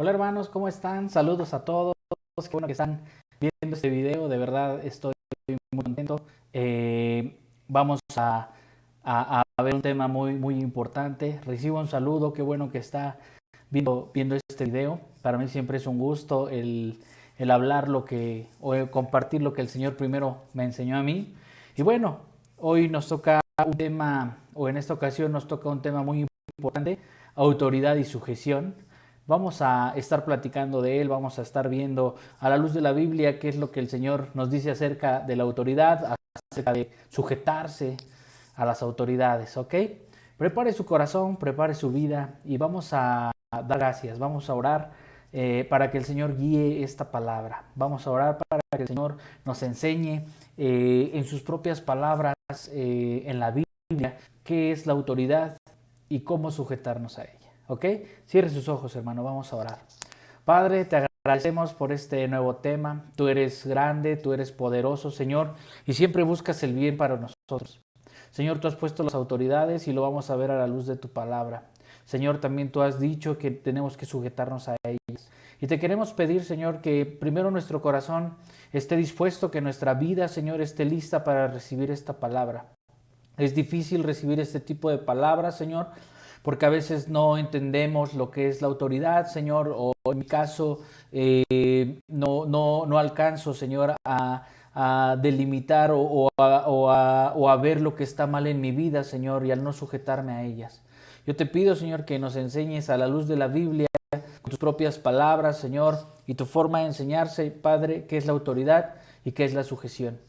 Hola hermanos, ¿cómo están? Saludos a todos. Qué bueno que están viendo este video. De verdad estoy muy contento. Vamos a ver un tema muy importante. Recibo un saludo. Qué bueno que está viendo este video. Para mí siempre es un gusto el hablar o el compartir lo que el Señor primero me enseñó a mí. Y bueno, hoy nos toca un tema, o en esta ocasión nos toca un tema muy importante: autoridad y sujeción. Vamos a estar platicando de él, vamos a estar viendo a la luz de la Biblia qué es lo que el Señor nos dice acerca de la autoridad, acerca de sujetarse a las autoridades, ¿ok? Prepare su corazón, prepare su vida y vamos a dar gracias, vamos a orar para que el Señor guíe esta palabra. Vamos a orar para que el Señor nos enseñe en sus propias palabras, en la Biblia, qué es la autoridad y cómo sujetarnos a ella. ¿Ok? Cierre sus ojos, hermano, vamos a orar. Padre, te agradecemos por este nuevo tema. Tú eres grande, tú eres poderoso, Señor, y siempre buscas el bien para nosotros. Señor, tú has puesto las autoridades y lo vamos a ver a la luz de tu palabra. Señor, también tú has dicho que tenemos que sujetarnos a ellas. Y te queremos pedir, Señor, que primero nuestro corazón esté dispuesto, que nuestra vida, Señor, esté lista para recibir esta palabra. Es difícil recibir este tipo de palabras, Señor, porque a veces no entendemos lo que es la autoridad, Señor, o en mi caso no alcanzo, Señor, a delimitar o a ver lo que está mal en mi vida, Señor, y al no sujetarme a ellas. Yo te pido, Señor, que nos enseñes a la luz de la Biblia, con tus propias palabras, Señor, y tu forma de enseñarse, Padre, qué es la autoridad y qué es la sujeción.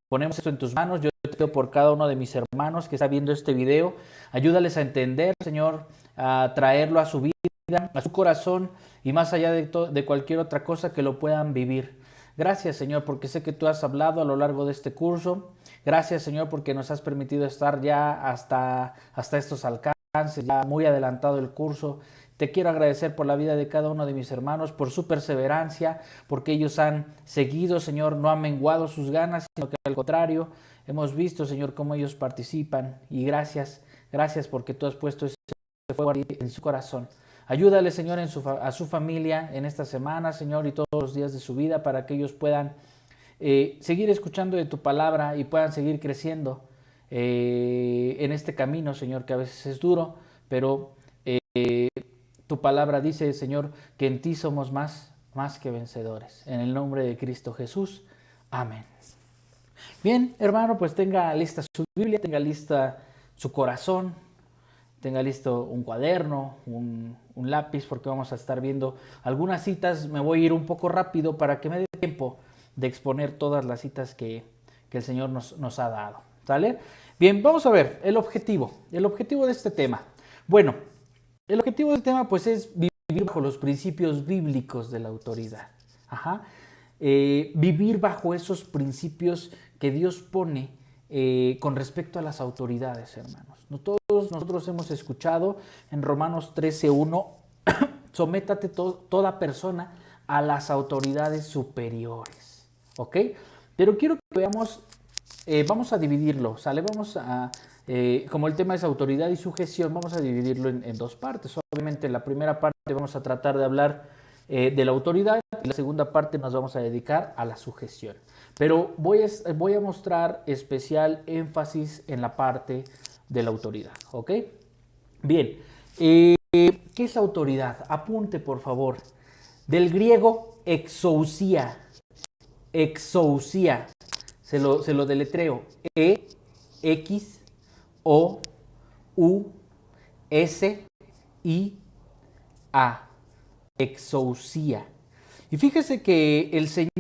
Ponemos esto en tus manos. Yo te pido por cada uno de mis hermanos que está viendo este video. Ayúdales a entender, Señor, a traerlo a su vida, a su corazón y más allá de cualquier otra cosa que lo puedan vivir. Gracias, Señor, porque sé que tú has hablado a lo largo de este curso. Gracias, Señor, porque nos has permitido estar ya hasta estos alcances, ya muy adelantado el curso. Te quiero agradecer por la vida de cada uno de mis hermanos, por su perseverancia, porque ellos han seguido, Señor, no han menguado sus ganas, sino que al contrario, hemos visto, Señor, cómo ellos participan. Y gracias porque tú has puesto ese fuego en su corazón. Ayúdale, Señor, a su familia en esta semana, Señor, y todos los días de su vida para que ellos puedan seguir escuchando de tu palabra y puedan seguir creciendo en este camino, Señor, que a veces es duro, pero tu palabra dice, Señor, que en ti somos más que vencedores. En el nombre de Cristo Jesús. Amén. Bien, hermano, pues tenga lista su Biblia, tenga lista su corazón, tenga listo un cuaderno, un lápiz, porque vamos a estar viendo algunas citas. Me voy a ir un poco rápido para que me dé tiempo de exponer todas las citas que el Señor nos ha dado. ¿Sale? Bien, vamos a ver el objetivo de este tema. Bueno, el objetivo del tema pues es vivir bajo los principios bíblicos de la autoridad. Ajá. Vivir bajo esos principios que Dios pone con respecto a las autoridades, hermanos. Todos nosotros hemos escuchado en Romanos 13:1, sométate toda persona a las autoridades superiores. ¿Ok? Pero quiero que veamos, vamos a dividirlo, ¿sale? Como el tema es autoridad y sujeción, vamos a dividirlo en dos partes. Obviamente, en la primera parte vamos a tratar de hablar de la autoridad y la segunda parte nos vamos a dedicar a la sujeción. Pero voy a mostrar especial énfasis en la parte de la autoridad, ¿ok? Bien, ¿qué es la autoridad? Apunte, por favor. Del griego exousia, exousia, se lo deletreo, E, X, O, U, S, I, A, exousia. Y fíjese que el Señor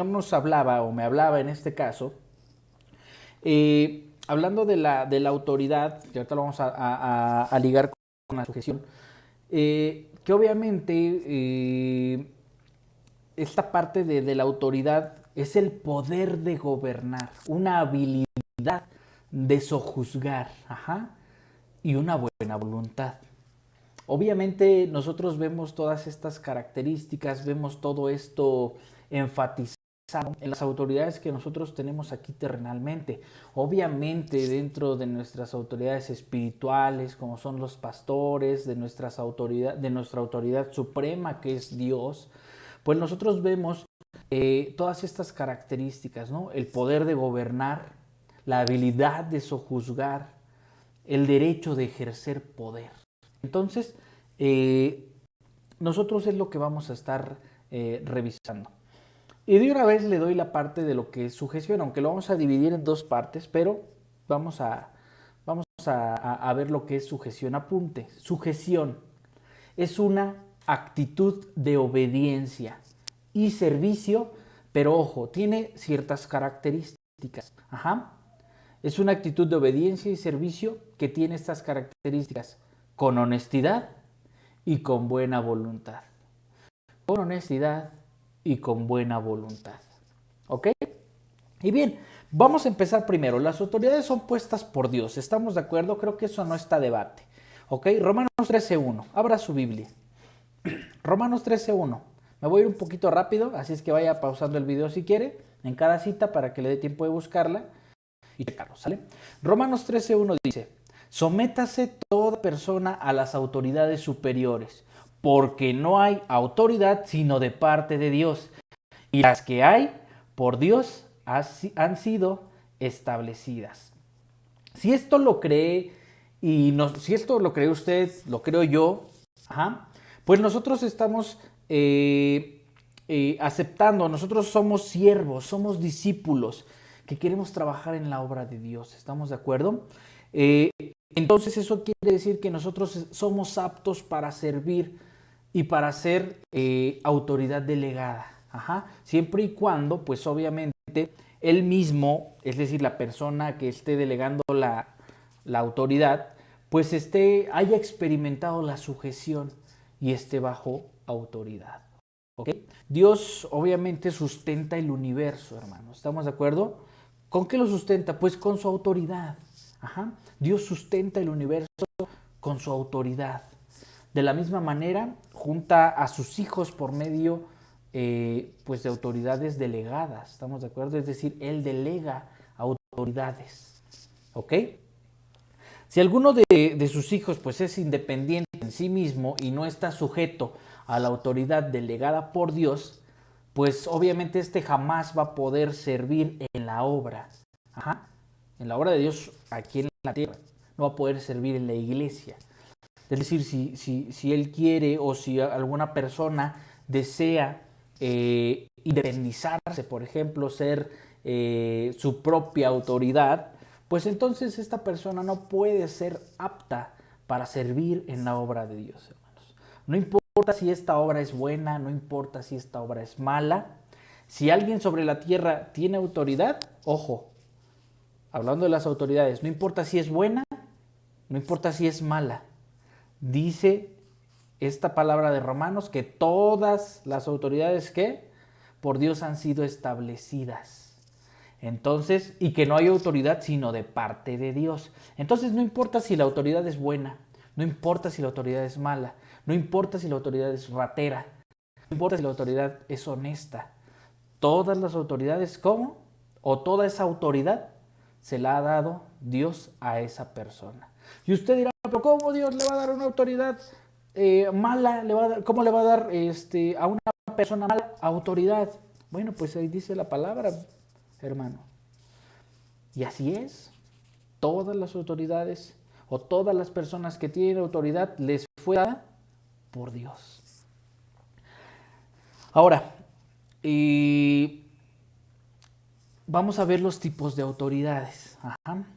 nos hablaba, o me hablaba en este caso, hablando de la autoridad, que ahorita lo vamos a ligar con la sujeción, que obviamente esta parte de la autoridad es el poder de gobernar, una habilidad de sojuzgar, ajá, y una buena voluntad. Obviamente nosotros vemos todas estas características, vemos todo esto enfatizado en las autoridades que nosotros tenemos aquí terrenalmente. Obviamente dentro de nuestras autoridades espirituales, como son los pastores, de nuestra autoridad suprema que es Dios, pues nosotros vemos todas estas características, ¿no? El poder de gobernar, la habilidad de sojuzgar, el derecho de ejercer poder. Entonces, nosotros es lo que vamos a estar revisando. Y de una vez le doy la parte de lo que es sujeción, aunque lo vamos a dividir en dos partes, pero vamos a ver lo que es sujeción. Apunte, sujeción es una actitud de obediencia y servicio, pero ojo, tiene ciertas características. Es una actitud de obediencia y servicio que tiene estas características: con honestidad y con buena voluntad. Con honestidad y con buena voluntad. ¿Ok? Y bien, vamos a empezar primero. Las autoridades son puestas por Dios. ¿Estamos de acuerdo? Creo que eso no está a debate. ¿Ok? Romanos 13:1. Abra su Biblia. Romanos 13:1. Me voy a ir un poquito rápido, así es que vaya pausando el video si quiere, en cada cita para que le dé tiempo de buscarla y checarlo, ¿sale? Romanos 13:1 dice: sométase toda persona a las autoridades superiores, porque no hay autoridad sino de parte de Dios, y las que hay por Dios han sido establecidas. Si esto lo cree y si esto lo cree usted, lo creo yo, pues nosotros estamos aceptando, nosotros somos siervos, somos discípulos que queremos trabajar en la obra de Dios. ¿Estamos de acuerdo? Entonces eso quiere decir que nosotros somos aptos para servir y para ser autoridad delegada. Siempre y cuando, pues obviamente, él mismo, es decir, la persona que esté delegando la autoridad, pues haya experimentado la sujeción y esté bajo autoridad. ¿Okay? Dios obviamente sustenta el universo, hermanos. ¿Estamos de acuerdo? ¿Con qué lo sustenta? Pues con su autoridad. Dios sustenta el universo con su autoridad. De la misma manera, junta a sus hijos por medio pues de autoridades delegadas. ¿Estamos de acuerdo? Es decir, Él delega autoridades. ¿Ok? Si alguno de sus hijos pues es independiente en sí mismo y no está sujeto a la autoridad delegada por Dios, pues obviamente jamás va a poder servir en la obra. En la obra de Dios aquí en la tierra. No va a poder servir en la iglesia. Es decir, si él quiere o si alguna persona desea independizarse, por ejemplo, ser su propia autoridad, pues entonces esta persona no puede ser apta para servir en la obra de Dios, hermanos. No importa si esta obra es buena, no importa si esta obra es mala. Si alguien sobre la tierra tiene autoridad, ojo, hablando de las autoridades, no importa si es buena, no importa si es mala. Dice esta palabra de Romanos que todas las autoridades que por Dios han sido establecidas. Entonces, y que no hay autoridad sino de parte de Dios. Entonces no importa si la autoridad es buena, no importa si la autoridad es mala, no importa si la autoridad es ratera, no importa si la autoridad es honesta. Todas las autoridades, ¿cómo? O toda esa autoridad se la ha dado Dios a esa persona. Y usted dirá, pero ¿cómo Dios le va a dar una autoridad mala? ¿Cómo le va a dar a una persona mala autoridad? Bueno, pues ahí dice la palabra, hermano. Y así es. Todas las autoridades o todas las personas que tienen autoridad les fue dada por Dios. Ahora, vamos a ver los tipos de autoridades.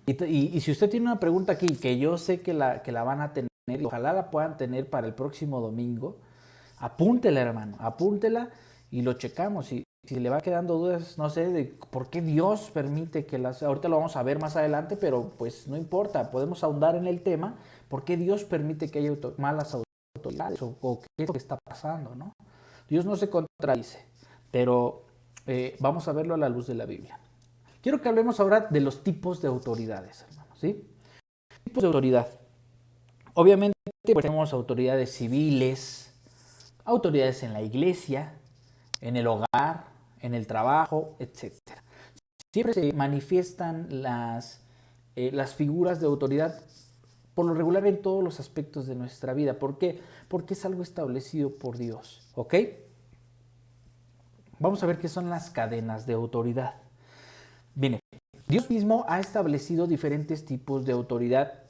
Y si usted tiene una pregunta aquí, que yo sé que la van a tener, y ojalá la puedan tener para el próximo domingo, apúntela, hermano, apúntela y lo checamos. Y si le va quedando dudas, no sé, de por qué Dios permite que ahorita lo vamos a ver más adelante, pero pues no importa, podemos ahondar en el tema, por qué Dios permite que haya malas autoridades o qué es lo que está pasando, ¿no? Dios no se contradice, pero vamos a verlo a la luz de la Biblia. Quiero que hablemos ahora de los tipos de autoridades, hermanos, ¿sí? Tipos de autoridad. Obviamente, pues, tenemos autoridades civiles, autoridades en la iglesia, en el hogar, en el trabajo, etcétera. Siempre se manifiestan las figuras de autoridad por lo regular en todos los aspectos de nuestra vida. ¿Por qué? Porque es algo establecido por Dios, ¿ok? Vamos a ver qué son las cadenas de autoridad. Bien, Dios mismo ha establecido diferentes tipos de autoridad,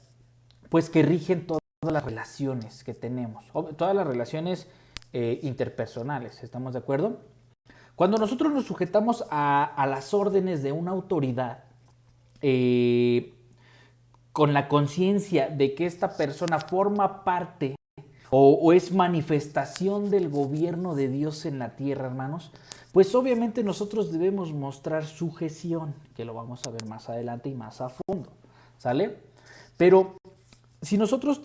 pues que rigen todas las relaciones que tenemos, todas las relaciones interpersonales, ¿estamos de acuerdo? Cuando nosotros nos sujetamos a las órdenes de una autoridad, con la conciencia de que esta persona forma parte o es manifestación del gobierno de Dios en la tierra, hermanos, pues obviamente nosotros debemos mostrar sujeción, que lo vamos a ver más adelante y más a fondo, ¿sale? Pero si nosotros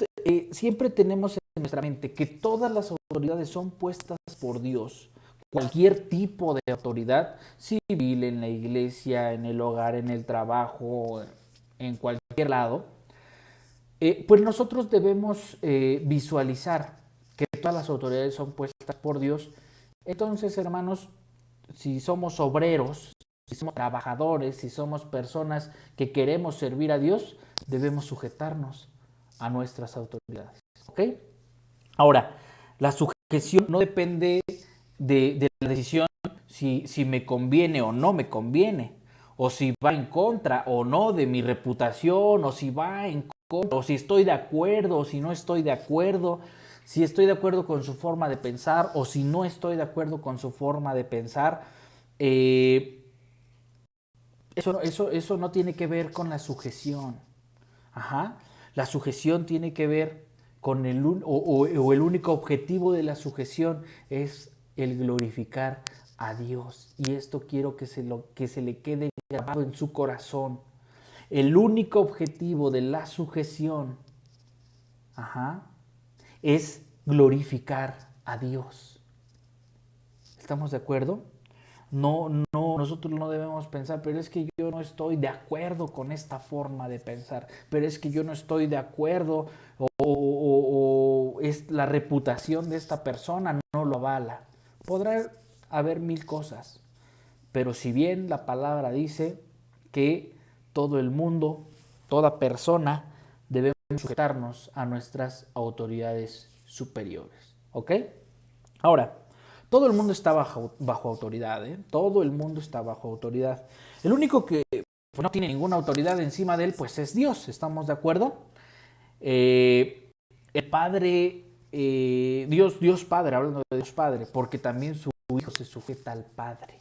siempre tenemos en nuestra mente que todas las autoridades son puestas por Dios, cualquier tipo de autoridad civil en la iglesia, en el hogar, en el trabajo, en cualquier lado, pues nosotros debemos visualizar que todas las autoridades son puestas por Dios. Entonces, hermanos, si somos obreros, si somos trabajadores, si somos personas que queremos servir a Dios, debemos sujetarnos a nuestras autoridades, ¿ok? Ahora, la sujeción no depende de la decisión si me conviene o no me conviene, o si va en contra o no de mi reputación, o si va en contra, o si estoy de acuerdo o si no estoy de acuerdo, si estoy de acuerdo con su forma de pensar o si no estoy de acuerdo con su forma de pensar. Eso no tiene que ver con la sujeción. Ajá. La sujeción tiene que ver con el único objetivo de la sujeción es el glorificar a Dios. Y esto quiero que se le quede grabado en su corazón. El único objetivo de la sujeción, es glorificar a Dios. ¿Estamos de acuerdo? No, nosotros no debemos pensar, pero es que yo no estoy de acuerdo con esta forma de pensar, pero es que yo no estoy de acuerdo o es la reputación de esta persona no lo avala. Podrá haber mil cosas, pero si bien la palabra dice que todo el mundo, toda persona, debemos sujetarnos a nuestras autoridades superiores, ¿ok? Ahora, todo el mundo está bajo autoridad, ¿eh? Todo el mundo está bajo autoridad. El único que no tiene ninguna autoridad encima de él, pues es Dios, ¿estamos de acuerdo? El Padre, Dios Padre, hablando de Dios Padre, porque también su Hijo se sujeta al Padre.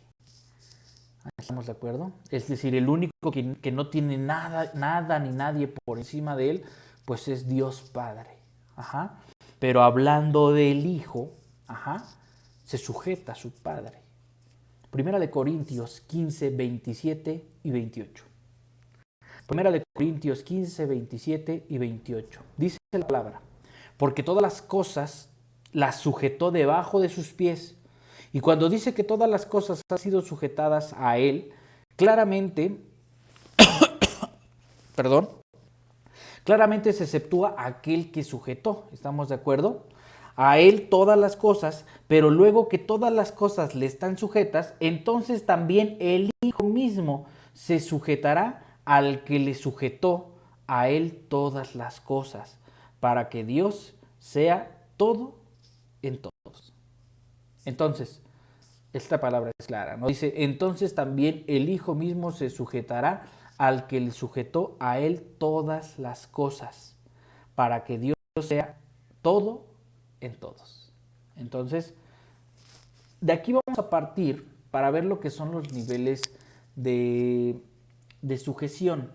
¿Estamos de acuerdo? Es decir, el único que no tiene nada ni nadie por encima de él, pues es Dios Padre. Ajá. Pero hablando del Hijo, se sujeta a su Padre. Primera de Corintios 15, 27 y 28. Primera de Corintios 15, 27 y 28. Dice la palabra, porque todas las cosas las sujetó debajo de sus pies. Y cuando dice que todas las cosas han sido sujetadas a Él, claramente, claramente se exceptúa aquel que sujetó. ¿Estamos de acuerdo? A Él todas las cosas, pero luego que todas las cosas le están sujetas, entonces también el Hijo mismo se sujetará al que le sujetó a Él todas las cosas, para que Dios sea todo en todos. Entonces, esta palabra es clara, ¿no? Dice, entonces también el Hijo mismo se sujetará al que le sujetó a Él todas las cosas, para que Dios sea todo en todos. Entonces, de aquí vamos a partir para ver lo que son los niveles de sujeción.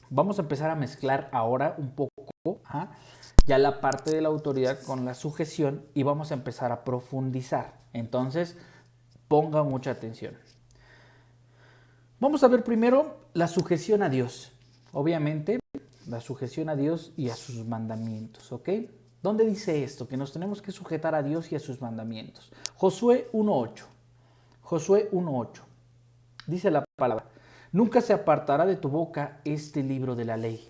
Vamos a empezar a mezclar ahora un poco ya la parte de la autoridad con la sujeción y vamos a empezar a profundizar. Entonces, ponga mucha atención. Vamos a ver primero la sujeción a Dios. Obviamente, la sujeción a Dios y a sus mandamientos, ¿ok? ¿Dónde dice esto? Que nos tenemos que sujetar a Dios y a sus mandamientos. Josué 1.8. Josué 1.8. Dice la palabra, nunca se apartará de tu boca este libro de la ley,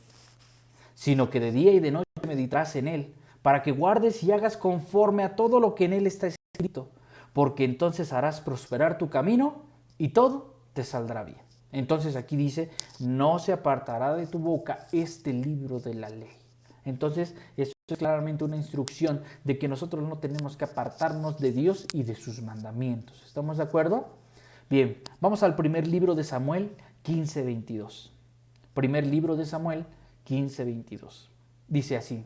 sino que de día y de noche meditarás en él, para que guardes y hagas conforme a todo lo que en él está escrito, porque entonces harás prosperar tu camino y todo te saldrá bien. Entonces aquí dice, no se apartará de tu boca este libro de la ley. Entonces, eso es claramente una instrucción de que nosotros no tenemos que apartarnos de Dios y de sus mandamientos. ¿Estamos de acuerdo? Bien, vamos al primer libro de Samuel 15:22. Primer libro de Samuel 15:22. Dice así: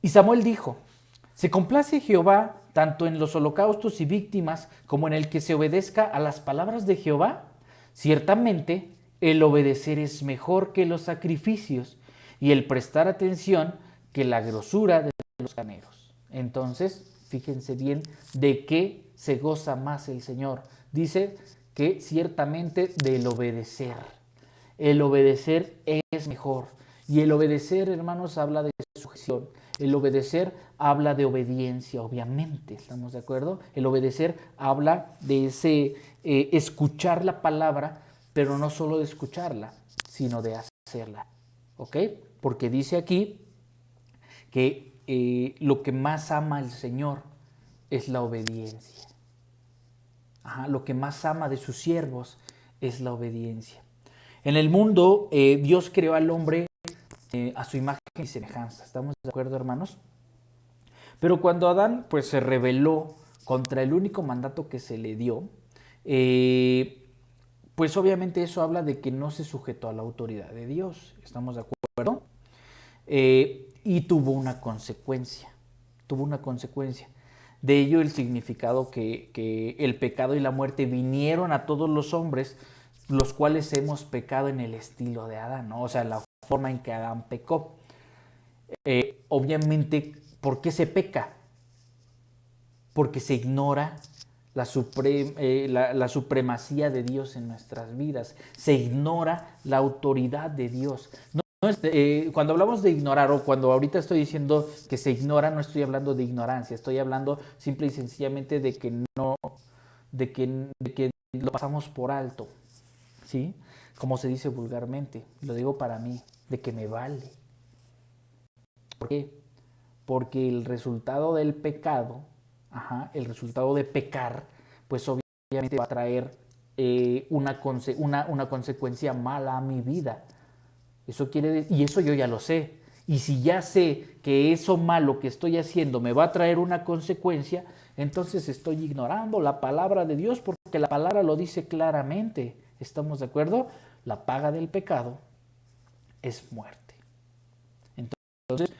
Y Samuel dijo: Se complace Jehová tanto en los holocaustos y víctimas como en el que se obedezca a las palabras de Jehová. Ciertamente, el obedecer es mejor que los sacrificios y el prestar atención que la grosura de los carneros. Entonces, fíjense bien de qué se goza más el Señor. Dice que ciertamente del obedecer. El obedecer es mejor. Y el obedecer, hermanos, habla de sujeción. El obedecer habla de obediencia, obviamente, ¿estamos de acuerdo? El obedecer habla de ese escuchar la palabra, pero no solo de escucharla, sino de hacerla, ¿ok? Porque dice aquí que lo que más ama el Señor es la obediencia. Lo que más ama de sus siervos es la obediencia. En el mundo, Dios creó al hombre a su imagen y semejanza. ¿Estamos de acuerdo, hermanos? Pero cuando Adán pues, se rebeló contra el único mandato que se le dio, pues obviamente eso habla de que no se sujetó a la autoridad de Dios. ¿Estamos de acuerdo? Y tuvo una consecuencia. Tuvo una consecuencia. De ello el significado que el pecado y la muerte vinieron a todos los hombres, los cuales hemos pecado en el estilo de Adán, ¿no? O sea, la forma en que Adán pecó. Obviamente, ¿por qué se peca? Porque se ignora la supremacía de Dios en nuestras vidas. Se ignora la autoridad de Dios. Cuando hablamos de ignorar o cuando ahorita estoy diciendo que se ignora, no estoy hablando de ignorancia, estoy hablando simple y sencillamente de que no, de que lo pasamos por alto, ¿sí? Como se dice vulgarmente, lo digo para mí, de que me vale. ¿Por qué? Porque el resultado del pecado, el resultado de pecar, pues obviamente va a traer una consecuencia mala a mi vida. Eso quiere decir, y eso yo ya lo sé. Y si ya sé que eso malo que estoy haciendo me va a traer una consecuencia, entonces estoy ignorando la palabra de Dios, porque la palabra lo dice claramente. ¿Estamos de acuerdo? La paga del pecado es muerte. Entonces,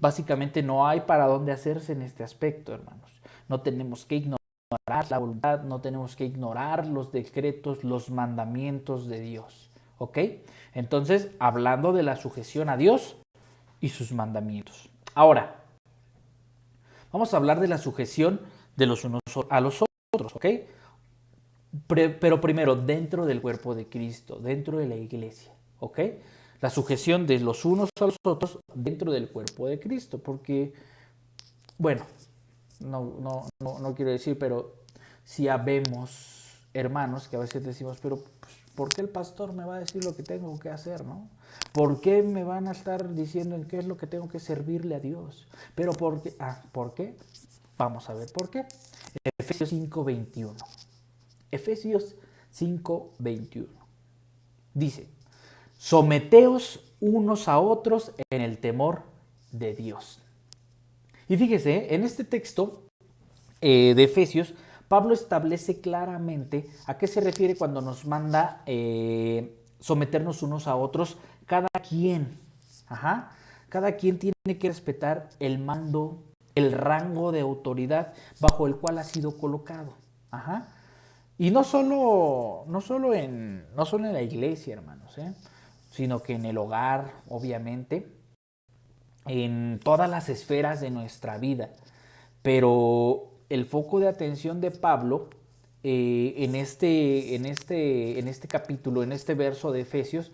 básicamente no hay para dónde hacerse en este aspecto, hermanos. No tenemos que ignorar la voluntad, no tenemos que ignorar los decretos, los mandamientos de Dios. ¿Ok? Entonces, hablando de la sujeción a Dios y sus mandamientos. Ahora, vamos a hablar de la sujeción de los unos a los otros, ¿ok? Pero primero, dentro del cuerpo de Cristo, dentro de la iglesia, ¿ok? La sujeción de los unos a los otros dentro del cuerpo de Cristo, porque, bueno, no quiero decir, pero si habemos hermanos que a veces decimos, pero pues, ¿por qué el pastor me va a decir lo que tengo que hacer, no? ¿Por qué me van a estar diciendo en qué es lo que tengo que servirle a Dios? Pero ¿por qué? ¿Por qué? Vamos a ver por qué. Efesios 5:21. Efesios 5:21. Dice: someteos unos a otros en el temor de Dios. Y fíjese, en este texto de Efesios, Pablo establece claramente a qué se refiere cuando nos manda someternos unos a otros, cada quien. Cada quien tiene que respetar el mando, el rango de autoridad bajo el cual ha sido colocado. Y no solo en la iglesia, hermanos, sino que en el hogar, obviamente, en todas las esferas de nuestra vida. Pero el foco de atención de Pablo en este capítulo, en este verso de Efesios,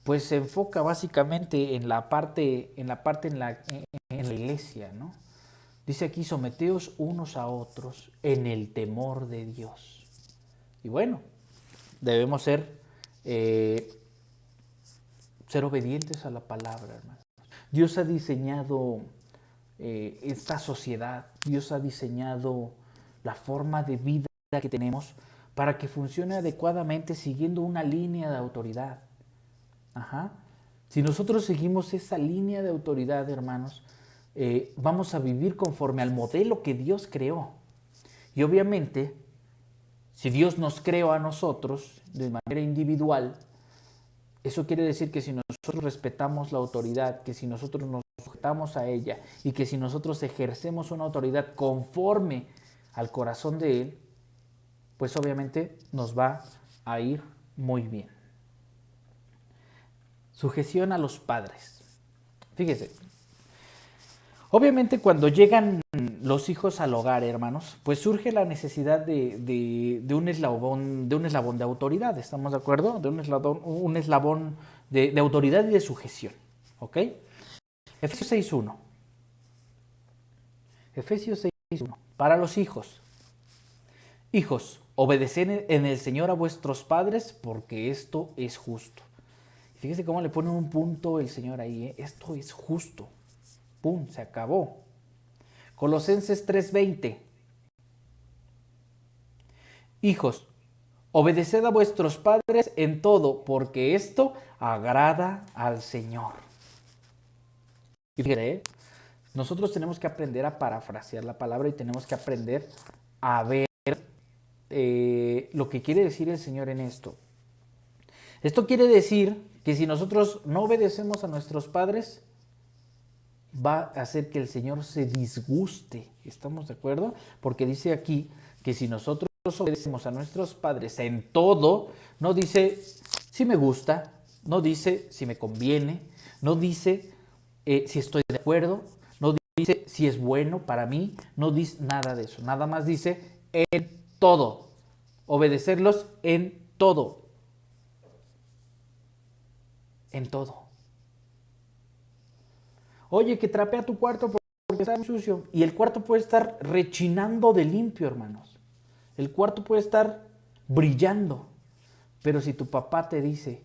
pues se enfoca básicamente en la parte en la iglesia, ¿no? Dice aquí: someteos unos a otros en el temor de Dios. Y bueno, debemos ser obedientes a la palabra, hermano. Dios ha diseñado esta sociedad. Dios ha diseñado la forma de vida que tenemos para que funcione adecuadamente siguiendo una línea de autoridad. Ajá. Si nosotros seguimos esa línea de autoridad, hermanos, vamos a vivir conforme al modelo que Dios creó. Y obviamente, si Dios nos creó a nosotros de manera individual, eso quiere decir que si nosotros respetamos la autoridad, que si nosotros nos sujetamos a ella y que si nosotros ejercemos una autoridad conforme al corazón de Él, pues obviamente nos va a ir muy bien. Sujeción a los padres. Fíjese, obviamente cuando llegan los hijos al hogar, hermanos, pues surge la necesidad de un eslabón de autoridad, ¿estamos de acuerdo? De un eslabón de autoridad y de sujeción, ¿ok? Efesios 6.1. Efesios 6.1. Para los hijos. Hijos, obedeced en el Señor a vuestros padres, porque esto es justo. Fíjese cómo le pone un punto el Señor ahí, ¿eh? Esto es justo. ¡Pum! Se acabó. Colosenses 3:20. Hijos, obedeced a vuestros padres en todo, porque esto agrada al Señor. Y fíjate, nosotros tenemos que aprender a parafrasear la palabra y tenemos que aprender a ver lo que quiere decir el Señor en esto. Esto quiere decir que si nosotros no obedecemos a nuestros padres, va a hacer que el Señor se disguste. ¿Estamos de acuerdo? Porque dice aquí que si nosotros obedecemos a nuestros padres en todo, no dice si me gusta, no dice si me conviene, no dice si estoy de acuerdo, no dice si es bueno para mí, no dice nada de eso. Nada más dice en todo. Obedecerlos en todo. En todo. Oye, que trapea tu cuarto porque está muy sucio. Y el cuarto puede estar rechinando de limpio, hermanos. El cuarto puede estar brillando. Pero si tu papá te dice,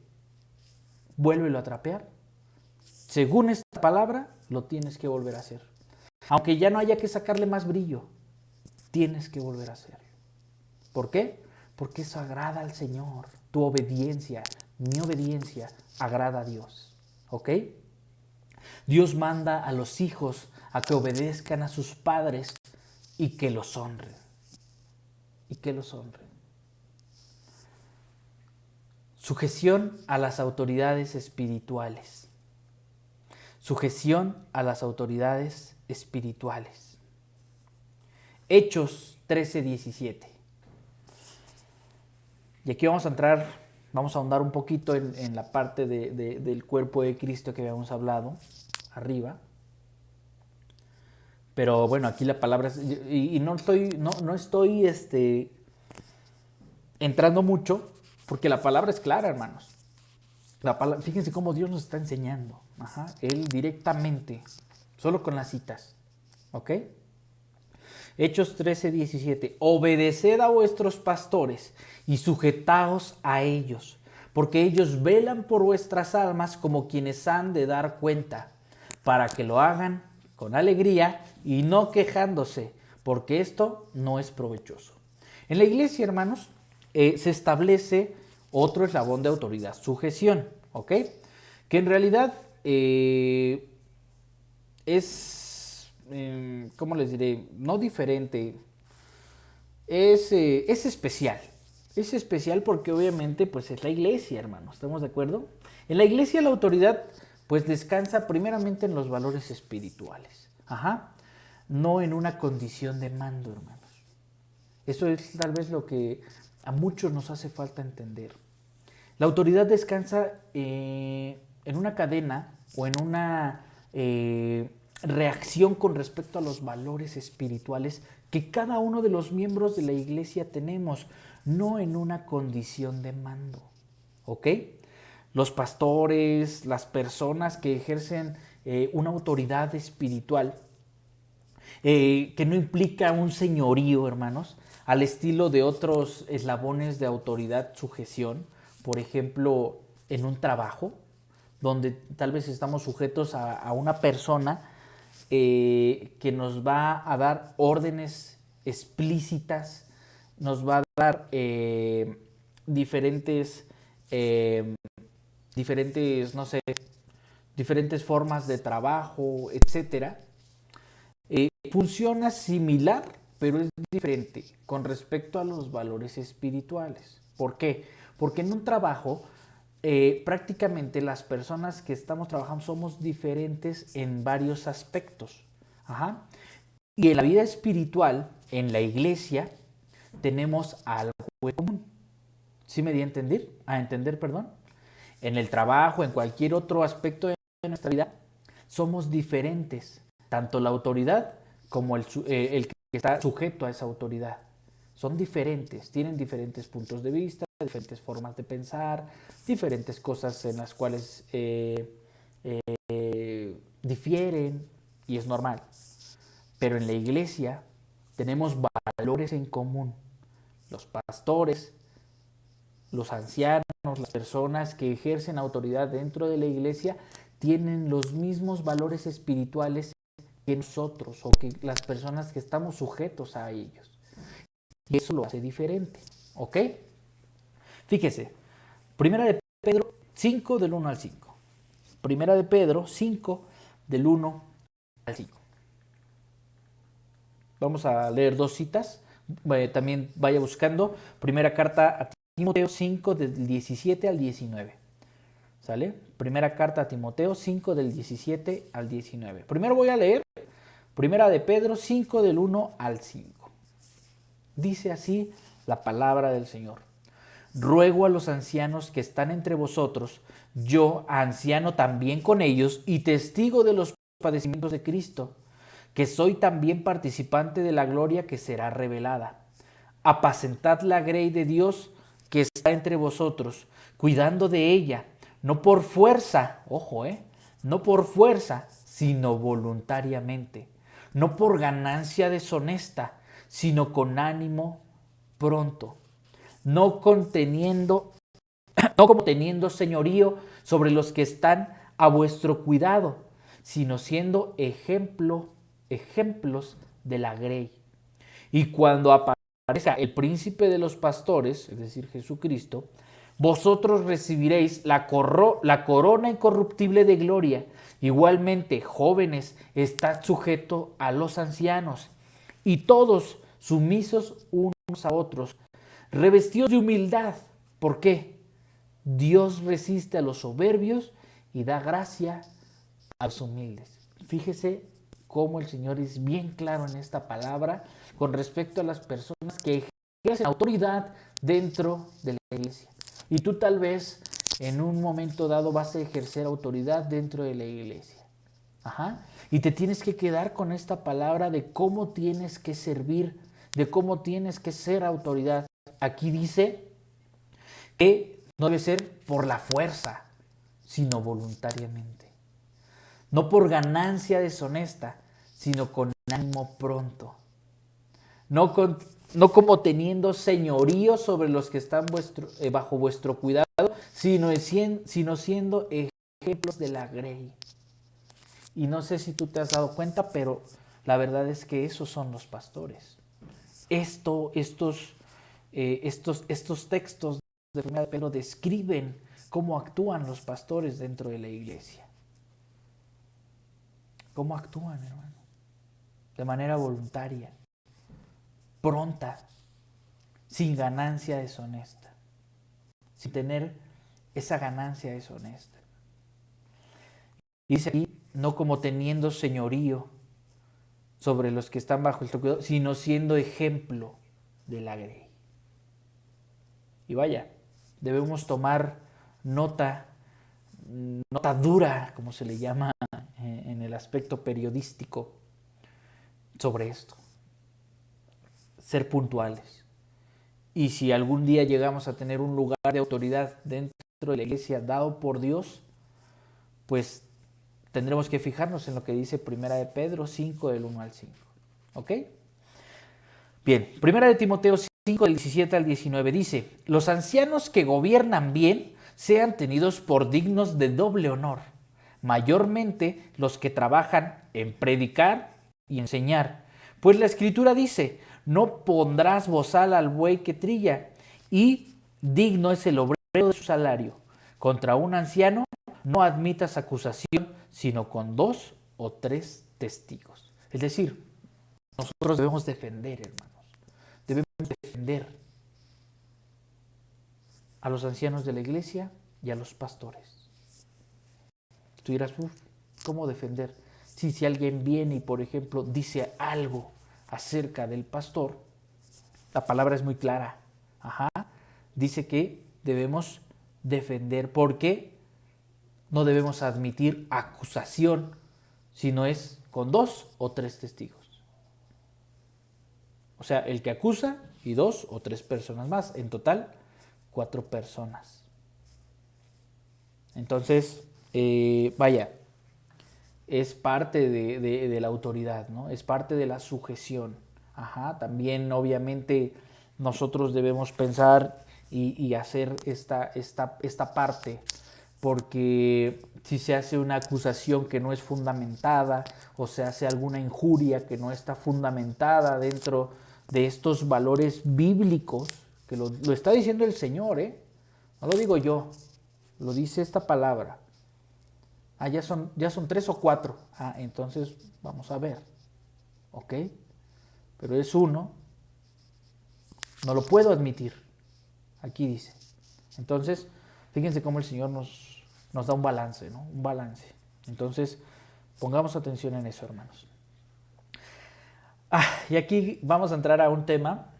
vuélvelo a trapear, según esta palabra, lo tienes que volver a hacer. Aunque ya no haya que sacarle más brillo, tienes que volver a hacerlo. ¿Por qué? Porque eso agrada al Señor. Tu obediencia, mi obediencia, agrada a Dios. ¿Ok? Dios manda a los hijos a que obedezcan a sus padres y que los honren. Y que los honren. Sujeción a las autoridades espirituales. Sujeción a las autoridades espirituales. Hechos 13:17. Y aquí vamos a ahondar un poquito en la parte del cuerpo de Cristo que habíamos hablado arriba. Pero bueno, aquí la palabra es, y no estoy entrando mucho, porque la palabra es clara, hermanos. Fíjense cómo Dios nos está enseñando. Él directamente, solo con las citas. ¿Ok? Hechos 13:17. Obedeced a vuestros pastores y sujetaos a ellos, porque ellos velan por vuestras almas como quienes han de dar cuenta, para que lo hagan con alegría y no quejándose, porque esto no es provechoso. En la iglesia, hermanos, se establece otro eslabón de autoridad, sujeción, ¿ok? Que en realidad es, ¿cómo les diré? No diferente, es especial. Es especial porque obviamente pues es la iglesia, hermanos, ¿estamos de acuerdo? En la iglesia la autoridad pues descansa primeramente en los valores espirituales, no en una condición de mando, hermanos. Eso es tal vez lo que a muchos nos hace falta entender. La autoridad descansa en una cadena o en una reacción con respecto a los valores espirituales que cada uno de los miembros de la iglesia tenemos, no en una condición de mando. ¿Ok? Los pastores, las personas que ejercen una autoridad espiritual, que no implica un señorío, hermanos, al estilo de otros eslabones de autoridad, sujeción, por ejemplo, en un trabajo, donde tal vez estamos sujetos a una persona que nos va a dar órdenes explícitas, nos va a dar diferentes, no sé, diferentes formas de trabajo, etcétera. Funciona similar, pero es diferente con respecto a los valores espirituales. ¿Por qué? Porque en un trabajo prácticamente las personas que estamos trabajando somos diferentes en varios aspectos. Ajá. Y en la vida espiritual, en la iglesia, tenemos algo en común. ¿Sí me di a entender? Perdón. En el trabajo, en cualquier otro aspecto de nuestra vida, somos diferentes. Tanto la autoridad como el que está sujeto a esa autoridad. Son diferentes, tienen diferentes puntos de vista, diferentes formas de pensar, diferentes cosas en las cuales difieren, y es normal. Pero en la iglesia tenemos valores en común. Los pastores, los ancianos, las personas que ejercen autoridad dentro de la iglesia tienen los mismos valores espirituales que nosotros o que las personas que estamos sujetos a ellos. Y eso lo hace diferente, ¿ok? Fíjese, Primera de Pedro 5 del 1 al 5. Primera de Pedro 5 del 1 al 5. Vamos a leer dos citas. También vaya buscando. Primera carta a Timoteo 5 del 17 al 19. ¿Sale? Primera carta a Timoteo 5 del 17 al 19. Primero voy a leer Primera de Pedro 5 del 1 al 5. Dice así la palabra del Señor. Ruego a los ancianos que están entre vosotros, yo, anciano también con ellos y testigo de los padecimientos de Cristo, que soy también participante de la gloria que será revelada. Apacentad la grey de Dios que está entre vosotros, cuidando de ella, no por fuerza, ojo, no por fuerza, sino voluntariamente, no por ganancia deshonesta, sino con ánimo pronto, no como teniendo señorío sobre los que están a vuestro cuidado, sino siendo ejemplos de la grey. Y cuando aparezca el príncipe de los pastores, es decir, Jesucristo, vosotros recibiréis la corona incorruptible de gloria. Igualmente, jóvenes, estad sujetos a los ancianos, y todos sumisos unos a otros, revestidos de humildad. ¿Por qué? Dios resiste a los soberbios y da gracia a los humildes. Fíjese cómo el Señor es bien claro en esta palabra con respecto a las personas que ejercen autoridad dentro de la iglesia. Y tú tal vez en un momento dado vas a ejercer autoridad dentro de la iglesia. Ajá. Y te tienes que quedar con esta palabra de cómo tienes que servir, de cómo tienes que ser autoridad. Aquí dice que no debe ser por la fuerza, sino voluntariamente. No por ganancia deshonesta, sino con ánimo pronto. No como teniendo señorío sobre los que están bajo vuestro cuidado, sino siendo ejemplos de la grey. Y no sé si tú te has dado cuenta, pero la verdad es que esos son los pastores. Estos textos de 1 Pedro describen cómo actúan los pastores dentro de la iglesia. ¿Cómo actúan, hermano? De manera voluntaria, pronta, sin ganancia deshonesta, sin tener esa ganancia deshonesta. Dice aquí, no como teniendo señorío sobre los que están bajo el cuidado, sino siendo ejemplo de la grey. Y vaya, debemos tomar nota dura, como se le llama en el aspecto periodístico, sobre esto. Ser puntuales. Y si algún día llegamos a tener un lugar de autoridad dentro de la iglesia dado por Dios, pues tendremos que fijarnos en lo que dice Primera de Pedro 5 del 1 al 5. ¿Ok? Bien, Primera de Timoteo 5 del 17 al 19 dice: los ancianos que gobiernan bien sean tenidos por dignos de doble honor, mayormente los que trabajan en predicar y enseñar. Pues la Escritura dice, no pondrás bozal al buey que trilla, y digno es el obrero de su salario. Contra un anciano no admitas acusación, sino con 2 o 3 testigos. Es decir, nosotros debemos defender, hermanos. Debemos defender a los ancianos de la iglesia y a los pastores. Tú dirás, ¿cómo defender? Si alguien viene y, por ejemplo, dice algo acerca del pastor, la palabra es muy clara. Dice que debemos defender porque no debemos admitir acusación, sino es con 2 o 3 testigos. O sea, el que acusa y 2 o 3 personas más. En total, 4 personas. Entonces, vaya, es parte de la autoridad, ¿no? Es parte de la sujeción. También, obviamente, nosotros debemos pensar y hacer esta parte, porque si se hace una acusación que no es fundamentada o se hace alguna injuria que no está fundamentada dentro de estos valores bíblicos, que lo está diciendo el Señor, no lo digo yo, lo dice esta palabra. Ya son 3 o 4. Entonces vamos a ver. ¿Ok? Pero es uno. No lo puedo admitir. Aquí dice. Entonces, fíjense cómo el Señor nos da un balance, ¿no? Un balance. Entonces, pongamos atención en eso, hermanos. Y aquí vamos a entrar a un tema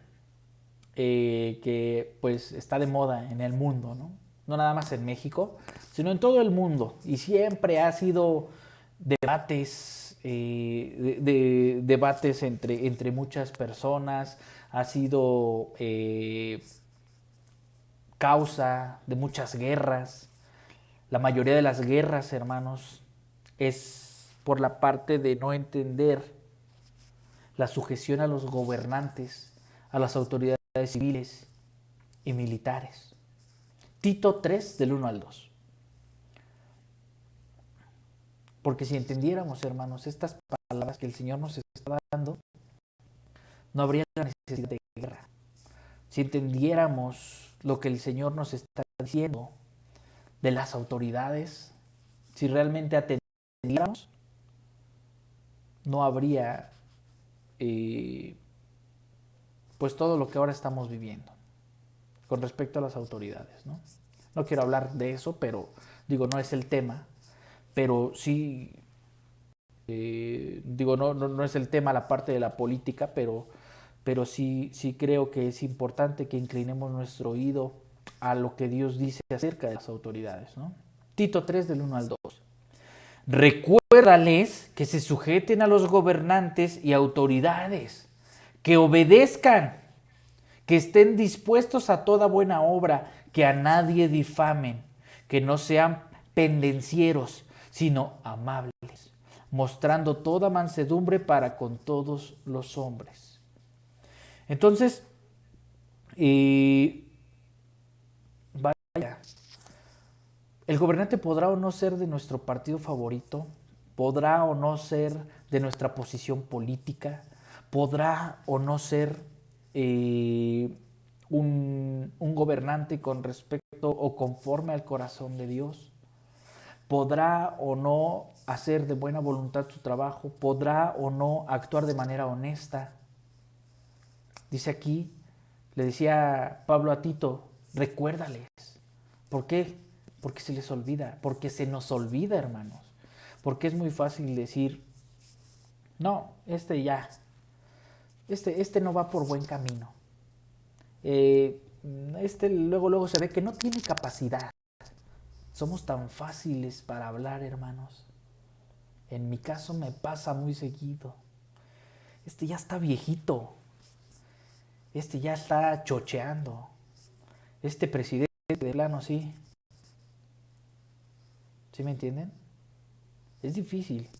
que pues está de moda en el mundo, ¿no? No nada más en México, sino en todo el mundo. Y siempre ha sido debates, debates entre muchas personas, ha sido causa de muchas guerras. La mayoría de las guerras, hermanos, es por la parte de no entender la sujeción a los gobernantes, a las autoridades civiles y militares. Tito 3, del 1 al 2. Porque si entendiéramos, hermanos, estas palabras que el Señor nos está dando, no habría necesidad de guerra. Si entendiéramos lo que el Señor nos está diciendo de las autoridades, si realmente atendiéramos, no habría pues todo lo que ahora estamos viviendo con respecto a las autoridades, ¿no? No quiero hablar de eso, pero digo, no es el tema, pero sí, digo, no es el tema la parte de la política, pero sí creo que es importante que inclinemos nuestro oído a lo que Dios dice acerca de las autoridades, ¿no? Tito 3, del 1 al 2. Recuérdales que se sujeten a los gobernantes y autoridades, que obedezcan, que estén dispuestos a toda buena obra, que a nadie difamen, que no sean pendencieros, sino amables, mostrando toda mansedumbre para con todos los hombres. Entonces, vaya, el gobernante podrá o no ser de nuestro partido favorito, podrá o no ser de nuestra posición política, podrá o no ser un gobernante con respecto o conforme al corazón de Dios, podrá o no hacer de buena voluntad su trabajo, podrá o no actuar de manera honesta. Dice aquí, le decía Pablo a Tito, recuérdales. ¿Por qué? Porque se les olvida, porque se nos olvida, hermanos. Porque es muy fácil decir, no, este no va por buen camino. Luego se ve que no tiene capacidad. Somos tan fáciles para hablar, hermanos. En mi caso me pasa muy seguido. Ya está viejito. Ya está chocheando. Presidente de plano, sí. ¿Sí me entienden? Es difícil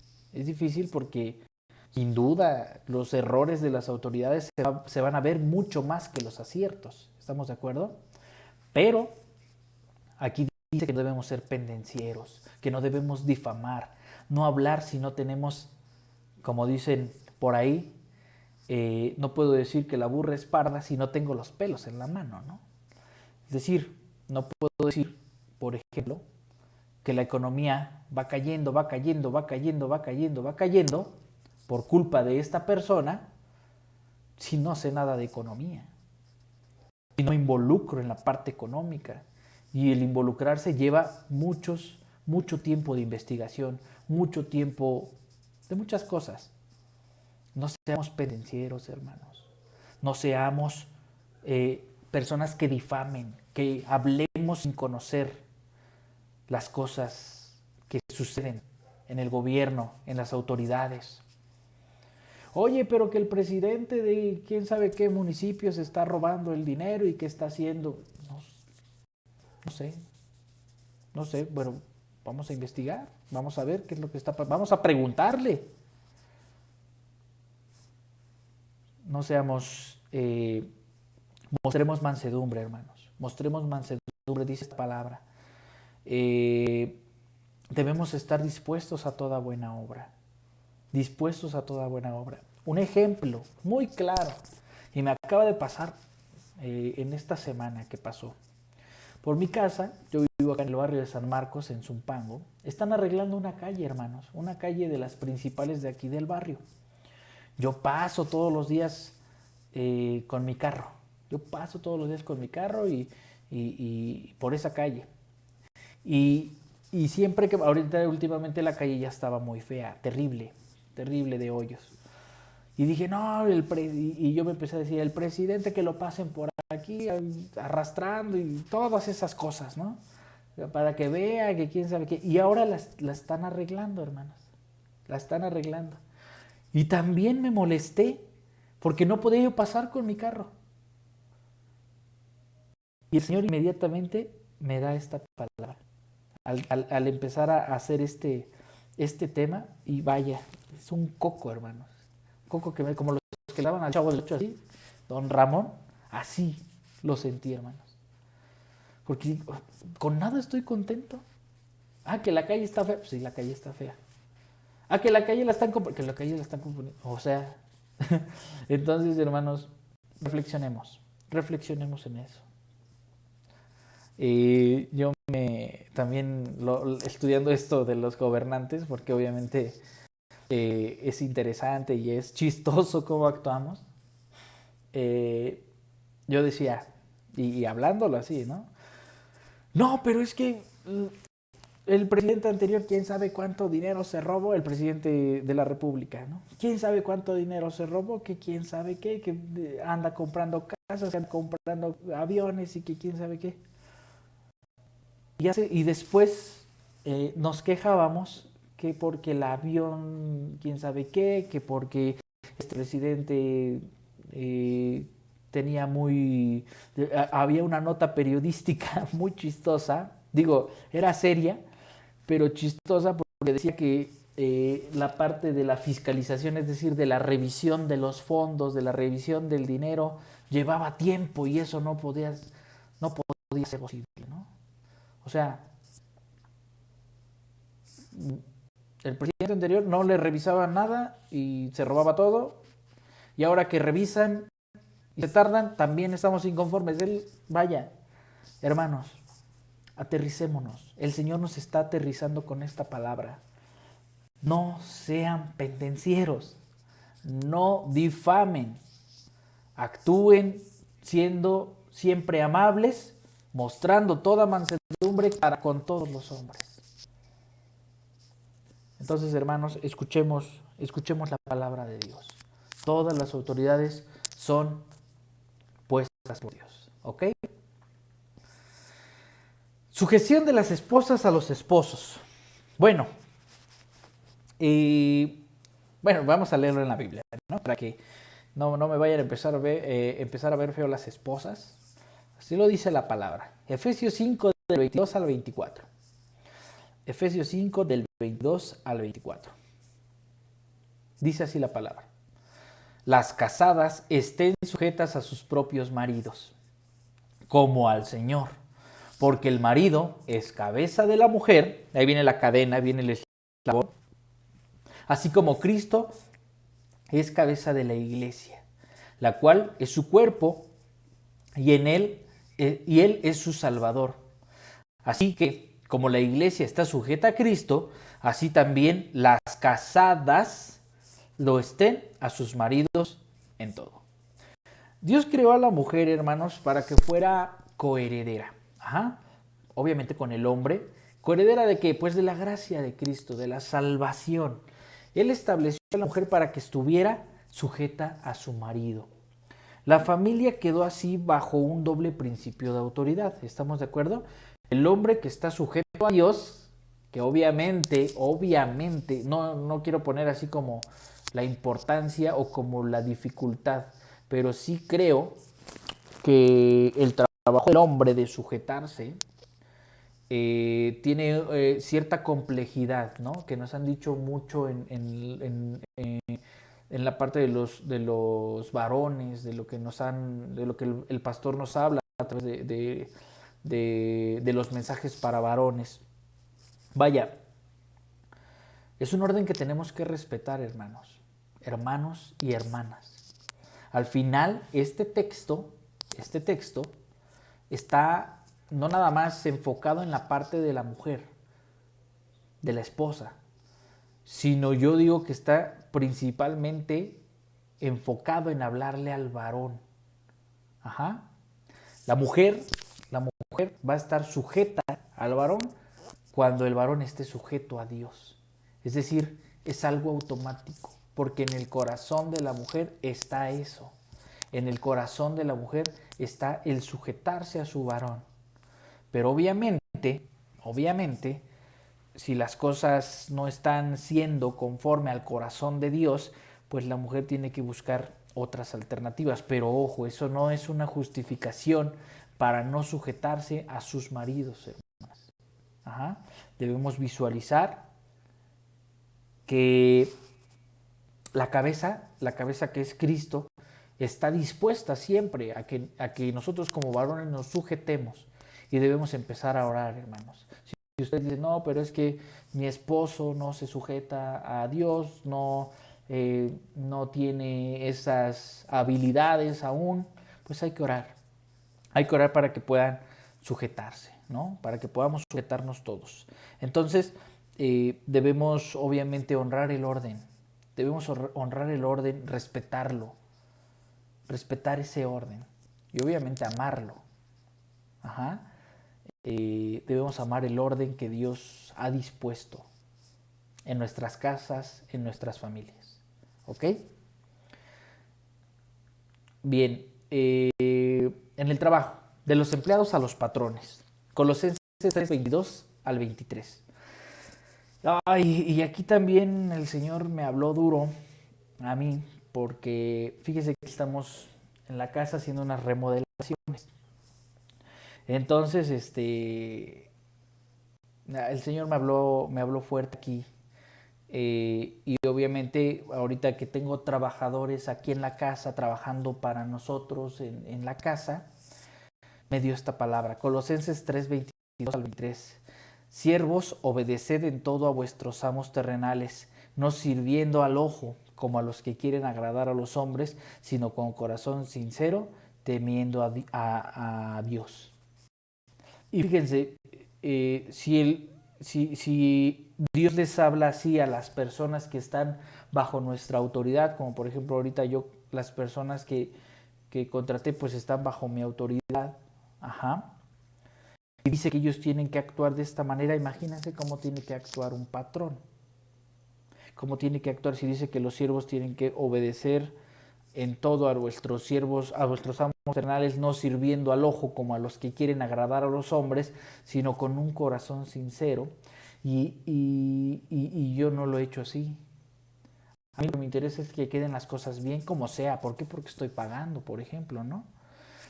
porque sin duda los errores de las autoridades se van a ver mucho más que los aciertos. ¿Estamos de acuerdo? Pero aquí dice que no debemos ser pendencieros, que no debemos difamar, no hablar si no tenemos, como dicen por ahí, no puedo decir que la burra es parda si no tengo los pelos en la mano, ¿no? Es decir, no puedo decir, por ejemplo, que la economía va cayendo, va cayendo, va cayendo, va cayendo, va cayendo por culpa de esta persona si no sé nada de economía, si no involucro en la parte económica. Y el involucrarse lleva mucho tiempo de investigación, mucho tiempo de muchas cosas. No seamos pendencieros, hermanos. No seamos personas que difamen, que hablemos sin conocer las cosas que suceden en el gobierno, en las autoridades. Oye, pero que el presidente de quién sabe qué municipio se está robando el dinero y qué está haciendo. No sé, bueno, vamos a investigar, vamos a ver qué es lo que está pasando, vamos a preguntarle. No seamos, mostremos mansedumbre, hermanos, mostremos mansedumbre, dice esta palabra. Debemos estar dispuestos a toda buena obra, dispuestos a toda buena obra. Un ejemplo muy claro, y me acaba de pasar en esta semana que pasó. Por mi casa, yo vivo acá en el barrio de San Marcos, en Zumpango, están arreglando una calle, hermanos, una calle de las principales de aquí del barrio. Yo paso todos los días con mi carro, yo paso todos los días con mi carro y por esa calle. Y siempre que, ahorita últimamente la calle ya estaba muy fea, terrible, terrible de hoyos. Y dije, no, y yo me empecé a decir, el presidente que lo pasen por aquí arrastrando y todas esas cosas, ¿no? Para que vea que quién sabe qué. Y ahora la están arreglando, hermanos. La están arreglando. Y también me molesté porque no podía yo pasar con mi carro. Y el Señor inmediatamente me da esta palabra. Al empezar a hacer este tema, y vaya, es un coco, hermanos. Coco que como los que le daban al Chavo del Ocho así, don Ramón, así lo sentí, hermanos. Porque con nada estoy contento. Ah, que la calle está fea. Pues sí, la calle está fea. Ah, que la calle la están componiendo. O sea, entonces, hermanos, reflexionemos en eso. Yo también estudiando esto de los gobernantes, porque obviamente es interesante y es chistoso cómo actuamos. Yo decía, y hablándolo así, ¿no? No, pero es que el presidente anterior, quién sabe cuánto dinero se robó, el presidente de la República, ¿no? Quién sabe cuánto dinero se robó, que quién sabe qué, que anda comprando casas, que anda comprando aviones y que quién sabe qué. Y después nos quejábamos que porque el avión, quién sabe qué, que porque este presidente tenía había una nota periodística muy chistosa, digo, era seria, pero chistosa porque decía que la parte de la fiscalización, es decir, de la revisión de los fondos, de la revisión del dinero, llevaba tiempo y eso no podía ser posible, ¿no? O sea, el presidente anterior no le revisaba nada y se robaba todo, y ahora que revisan y se tardan, también estamos inconformes. Vaya, hermanos, aterricémonos. El Señor nos está aterrizando con esta palabra. No sean pendencieros, no difamen, actúen siendo siempre amables, mostrando toda mansedumbre para con todos los hombres. Entonces, hermanos, escuchemos la palabra de Dios. Todas las autoridades son puestas por Dios, ¿ok? Sujeción de las esposas a los esposos. Bueno, vamos a leerlo en la Biblia, ¿no? Para que no me vayan a empezar a ver feo las esposas. Así lo dice la palabra. Efesios 5, del 22 al 24. Efesios 5, del 22 al 24. Dice así la palabra. Las casadas estén sujetas a sus propios maridos, como al Señor, porque el marido es cabeza de la mujer, ahí viene la cadena, viene el eslabón, así como Cristo es cabeza de la iglesia, la cual es su cuerpo y él es su Salvador. Así que, como la iglesia está sujeta a Cristo, así también las casadas lo estén a sus maridos en todo. Dios creó a la mujer, hermanos, para que fuera coheredera. Ajá. Obviamente con el hombre. ¿Coheredera de qué? Pues de la gracia de Cristo, de la salvación. Él estableció a la mujer para que estuviera sujeta a su marido. La familia quedó así bajo un doble principio de autoridad. ¿Estamos de acuerdo? El hombre que está sujeto a Dios, que obviamente, no quiero poner así como la importancia o como la dificultad, pero sí creo que el trabajo del hombre de sujetarse tiene cierta complejidad, ¿no? Que nos han dicho mucho en la parte de los varones, de lo que el pastor nos habla a través de los mensajes para varones. Vaya, es un orden que tenemos que respetar, hermanos y hermanas. Al final, este texto está no nada más enfocado en la parte de la mujer, de la esposa, sino yo digo que está principalmente enfocado en hablarle al varón. Ajá. La mujer va a estar sujeta al varón cuando el varón esté sujeto a Dios. Es decir, es algo automático, porque en el corazón de la mujer está eso. En el corazón de la mujer está el sujetarse a su varón. Pero obviamente, si las cosas no están siendo conforme al corazón de Dios, pues la mujer tiene que buscar otras alternativas. Pero ojo, eso no es una justificación para no sujetarse a sus maridos, hermanas. Ajá. Debemos visualizar que la cabeza que es Cristo, está dispuesta siempre a que nosotros como varones nos sujetemos, y debemos empezar a orar, hermanos. Si usted dice, no, pero es que mi esposo no se sujeta a Dios, no tiene esas habilidades aún, pues hay que orar. Hay que orar para que puedan sujetarse, ¿no? Para que podamos sujetarnos todos. Entonces, debemos obviamente honrar el orden. Debemos honrar el orden, respetarlo. Respetar ese orden. Y obviamente amarlo. Ajá. Debemos amar el orden que Dios ha dispuesto en nuestras casas, en nuestras familias. ¿Ok? Bien. En el trabajo, de los empleados a los patrones. Colosenses 3, 22 al 23. Ay, y aquí también el Señor me habló duro a mí, porque fíjese que estamos en la casa haciendo unas remodelaciones. Entonces, el Señor me habló fuerte aquí. Y obviamente ahorita que tengo trabajadores aquí en la casa, trabajando para nosotros en la casa, me dio esta palabra. Colosenses 3, 22 al 23. Siervos, obedeced en todo a vuestros amos terrenales, no sirviendo al ojo como a los que quieren agradar a los hombres, sino con corazón sincero, temiendo a Dios. Y fíjense, si Dios les habla así a las personas que están bajo nuestra autoridad, como por ejemplo ahorita las personas que contraté, pues están bajo mi autoridad, ajá, y dice que ellos tienen que actuar de esta manera. Imagínense cómo tiene que actuar un patrón, cómo tiene que actuar si dice que los siervos tienen que obedecer en todo a vuestros siervos, a vuestros amos terrenales, no sirviendo al ojo como a los que quieren agradar a los hombres, sino con un corazón sincero. Y yo no lo he hecho así. A mí lo que me interesa es que queden las cosas bien como sea. ¿Por qué? Porque estoy pagando, por ejemplo, ¿no?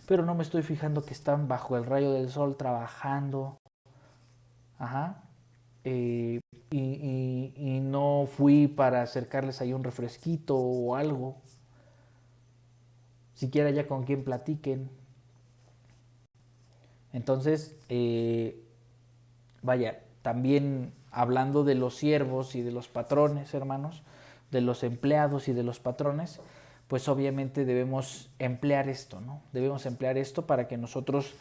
Pero no me estoy fijando que están bajo el rayo del sol trabajando. Ajá. Y no fui para acercarles ahí un refresquito o algo. Siquiera ya con quien platiquen. Entonces, vaya, también hablando de los siervos y de los patrones, hermanos, de los empleados y de los patrones, pues obviamente debemos emplear esto, ¿no? Debemos emplear esto para que nosotros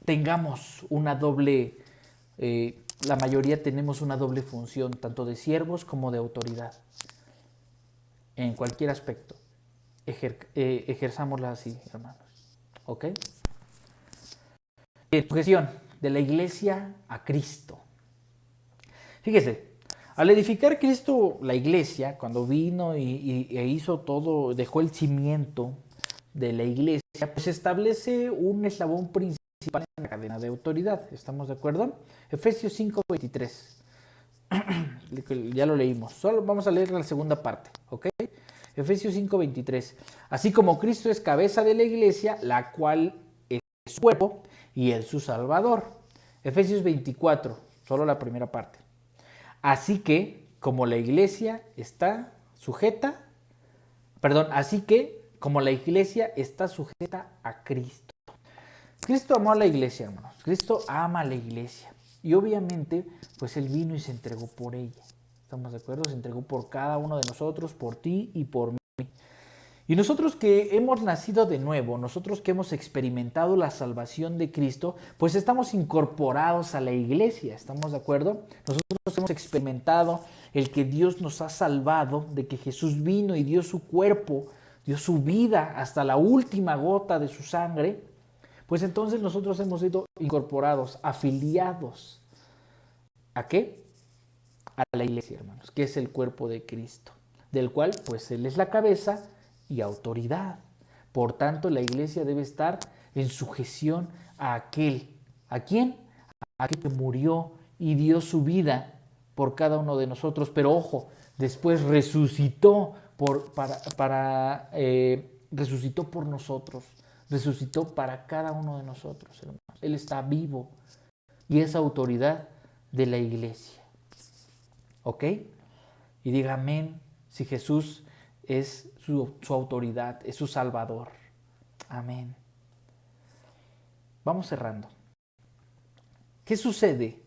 tengamos una doble, la mayoría tenemos una doble función, tanto de siervos como de autoridad, en cualquier aspecto. Ejerzámosla así, hermanos. ¿Ok? Sujeción de la iglesia a Cristo. Fíjese, al edificar Cristo la iglesia, cuando vino e hizo todo, dejó el cimiento de la iglesia, pues establece un eslabón principal en la cadena de autoridad. ¿Estamos de acuerdo? Efesios 5:23. Ya lo leímos. Solo vamos a leer la segunda parte, ¿ok? Efesios 5:23. Así como Cristo es cabeza de la iglesia, la cual es su cuerpo y él su Salvador. Efesios 24, solo la primera parte. Así que, como la iglesia está sujeta, así que, como la iglesia está sujeta a Cristo. Cristo amó a la iglesia, hermanos. Cristo ama a la iglesia. Y obviamente, pues Él vino y se entregó por ella. ¿Estamos de acuerdo? Se entregó por cada uno de nosotros, por ti y por mí. Y nosotros que hemos nacido de nuevo, nosotros que hemos experimentado la salvación de Cristo, pues estamos incorporados a la iglesia. ¿Estamos de acuerdo? Nosotros hemos experimentado el que Dios nos ha salvado, de que Jesús vino y dio su cuerpo, dio su vida hasta la última gota de su sangre. Pues entonces nosotros hemos sido incorporados, afiliados. ¿A qué? A la iglesia, hermanos, que es el cuerpo de Cristo, del cual pues Él es la cabeza y autoridad. Por tanto, la iglesia debe estar en sujeción a aquel. ¿A quién? A aquel que murió y dio su vida por cada uno de nosotros. Pero ojo, después resucitó resucitó por nosotros. Resucitó para cada uno de nosotros, hermanos. Él está vivo y es autoridad de la iglesia. ¿Ok? Y diga amén si Jesús es su autoridad, es su Salvador. Amén. Vamos cerrando. ¿Qué sucede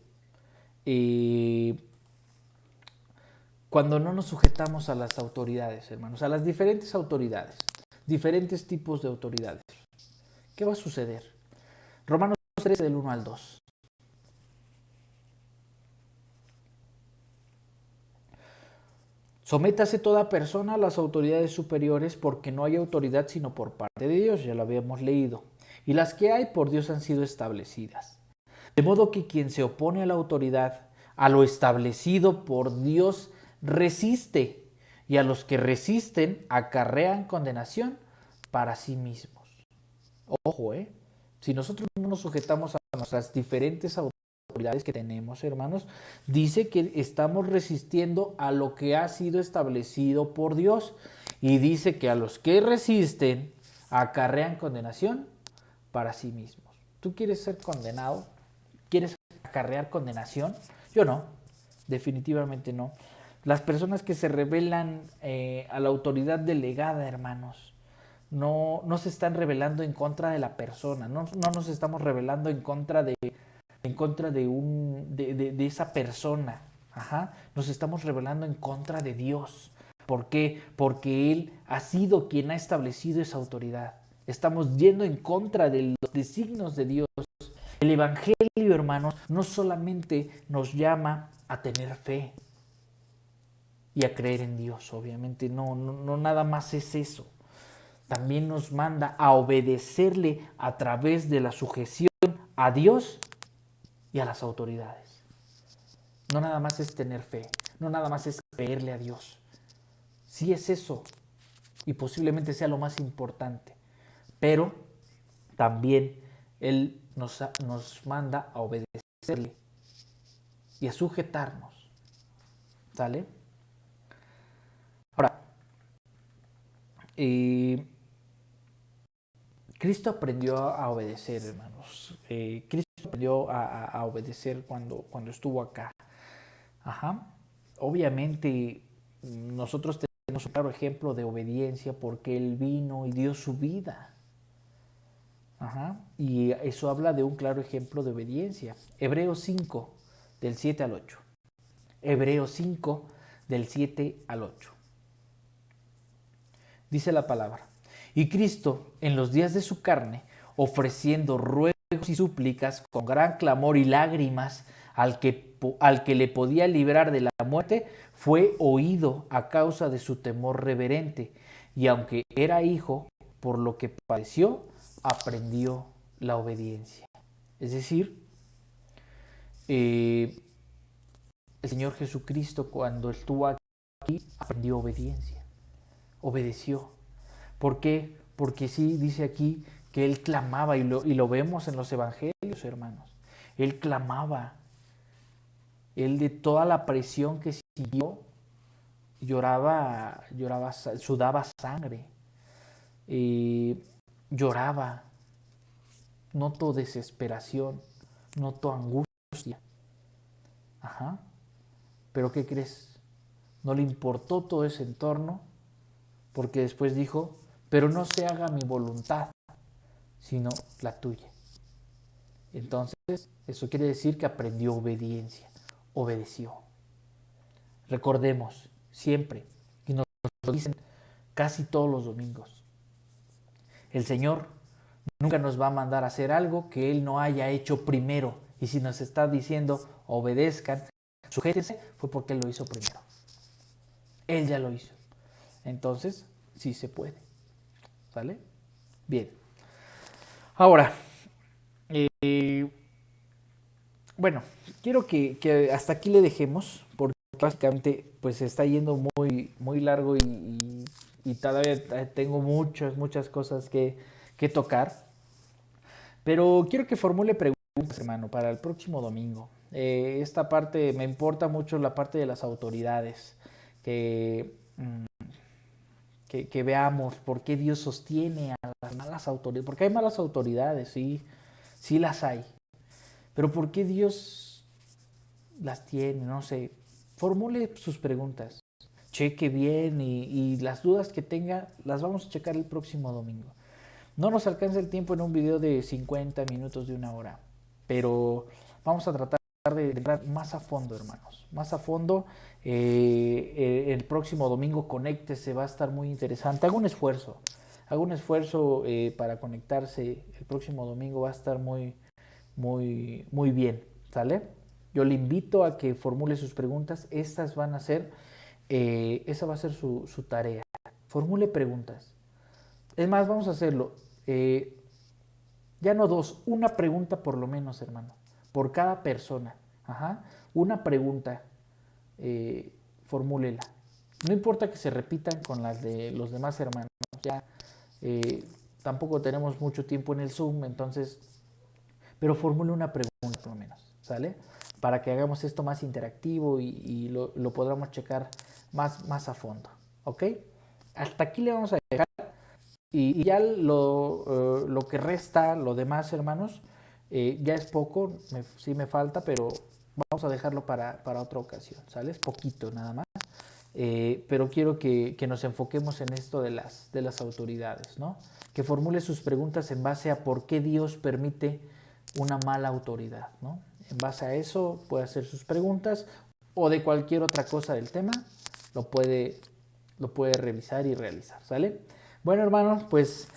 cuando no nos sujetamos a las autoridades, hermanos? A las diferentes autoridades, diferentes tipos de autoridades. ¿Qué va a suceder? Romanos 13, del 1 al 2. Sométase toda persona a las autoridades superiores, porque no hay autoridad sino por parte de Dios, ya lo habíamos leído, y las que hay por Dios han sido establecidas. De modo que quien se opone a la autoridad, a lo establecido por Dios, resiste, y a los que resisten acarrean condenación para sí mismos. Ojo, si nosotros no nos sujetamos a nuestras diferentes autoridades que tenemos, hermanos, dice que estamos resistiendo a lo que ha sido establecido por Dios, y dice que a los que resisten acarrean condenación para sí mismos. ¿Tú quieres ser condenado? ¿Quieres acarrear condenación? Yo no, definitivamente no. Las personas que se rebelan a la autoridad delegada, hermanos, no se están rebelando en contra de la persona, no nos estamos rebelando en contra de esa persona. Nos estamos rebelando en contra de Dios. ¿Por qué? Porque Él ha sido quien ha establecido esa autoridad. Estamos yendo en contra de los designios de Dios. El Evangelio, hermanos, no solamente nos llama a tener fe y a creer en Dios, obviamente, no nada más es eso. También nos manda a obedecerle a través de la sujeción a Dios y a las autoridades. No nada más es tener fe, no nada más es creerle a Dios. Sí es eso, y posiblemente sea lo más importante, pero también Él nos manda a obedecerle y a sujetarnos. ¿Sale? Ahora, Cristo aprendió a obedecer, hermanos. Cristo aprendió a obedecer cuando estuvo acá. Obviamente, nosotros tenemos un claro ejemplo de obediencia porque Él vino y dio su vida. Ajá. Y eso habla de un claro ejemplo de obediencia. Hebreos 5, del 7 al 8. Hebreos 5, del 7 al 8. Dice la palabra: y Cristo, en los días de su carne, ofreciendo ruegos y súplicas con gran clamor y lágrimas al que le podía librar de la muerte, fue oído a causa de su temor reverente, y aunque era hijo, por lo que padeció, aprendió la obediencia. Es decir, el Señor Jesucristo, cuando estuvo aquí, aprendió obediencia, obedeció. ¿Por qué? Porque sí dice aquí que él clamaba, y lo vemos en los evangelios, hermanos. Él clamaba, él, de toda la presión que sintió, lloraba, sudaba sangre, lloraba, notó desesperación, notó angustia. Ajá. Pero ¿qué crees? No le importó todo ese entorno, porque después dijo: pero no se haga mi voluntad, sino la tuya. Entonces, eso quiere decir que aprendió obediencia, obedeció. Recordemos siempre, y nos lo dicen casi todos los domingos, el Señor nunca nos va a mandar a hacer algo que Él no haya hecho primero. Y si nos está diciendo obedezcan, sujétense, fue porque Él lo hizo primero. Él ya lo hizo. Entonces, sí se puede. ¿Sale? Bien. Ahora, bueno, quiero que hasta aquí le dejemos, porque básicamente pues se está yendo muy largo, y todavía tengo muchas cosas que tocar. Pero quiero que formule preguntas, hermano, para el próximo domingo. Esta parte, me importa mucho la parte de las autoridades, que, que veamos por qué Dios sostiene a las malas autoridades, porque hay malas autoridades, sí las hay, pero ¿por qué Dios las tiene? No sé, formule sus preguntas, cheque bien, y las dudas que tenga las vamos a checar el próximo domingo. No nos alcanza el tiempo en un video de 50 minutos, de 1 hora, pero vamos a tratar de entrar más a fondo, hermanos, más a fondo. El próximo domingo conéctese, va a estar muy interesante. Haga un esfuerzo para conectarse el próximo domingo, va a estar muy bien, ¿sale? Yo le invito a que formule sus preguntas. Estas van a ser, esa va a ser su tarea. Formule preguntas. Es más, vamos a hacerlo. Ya no dos, una pregunta por lo menos, hermano. Por cada persona. Ajá. Una pregunta. Formúlela. No importa que se repitan con las de los demás hermanos. Ya tampoco tenemos mucho tiempo en el Zoom, entonces. Pero formule una pregunta por lo menos. ¿Sale? Para que hagamos esto más interactivo, y lo podamos checar más a fondo. ¿Ok? Hasta aquí le vamos a dejar. Y ya lo que resta, lo demás, hermanos, ya es poco, sí me falta, pero vamos a dejarlo para otra ocasión, ¿sale? Es poquito nada más. Pero quiero que nos enfoquemos en esto de las autoridades, ¿no? Que formule sus preguntas en base a por qué Dios permite una mala autoridad, ¿no? En base a eso puede hacer sus preguntas, o de cualquier otra cosa del tema, lo puede revisar y realizar, ¿sale? Bueno, hermanos, pues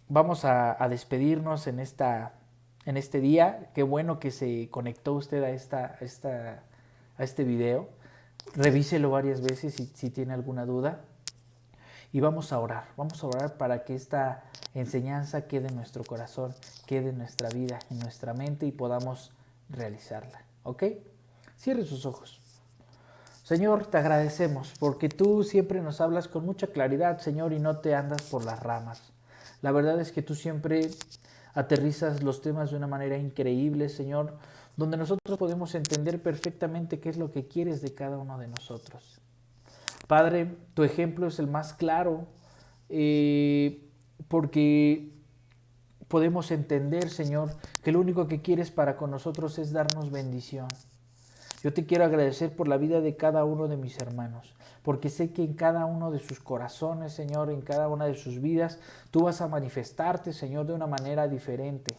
vamos a despedirnos en este día. Qué bueno que se conectó usted a este video. Revíselo varias veces si tiene alguna duda. Y vamos a orar para que esta enseñanza quede en nuestro corazón, quede en nuestra vida, en nuestra mente, y podamos realizarla. ¿Ok? Cierre sus ojos. Señor, te agradecemos porque tú siempre nos hablas con mucha claridad, Señor, y no te andas por las ramas. La verdad es que tú siempre aterrizas los temas de una manera increíble, Señor, donde nosotros podemos entender perfectamente qué es lo que quieres de cada uno de nosotros. Padre, tu ejemplo es el más claro, porque podemos entender, Señor, que lo único que quieres para con nosotros es darnos bendición. Yo te quiero agradecer por la vida de cada uno de mis hermanos, porque sé que en cada uno de sus corazones, Señor, en cada una de sus vidas, tú vas a manifestarte, Señor, de una manera diferente.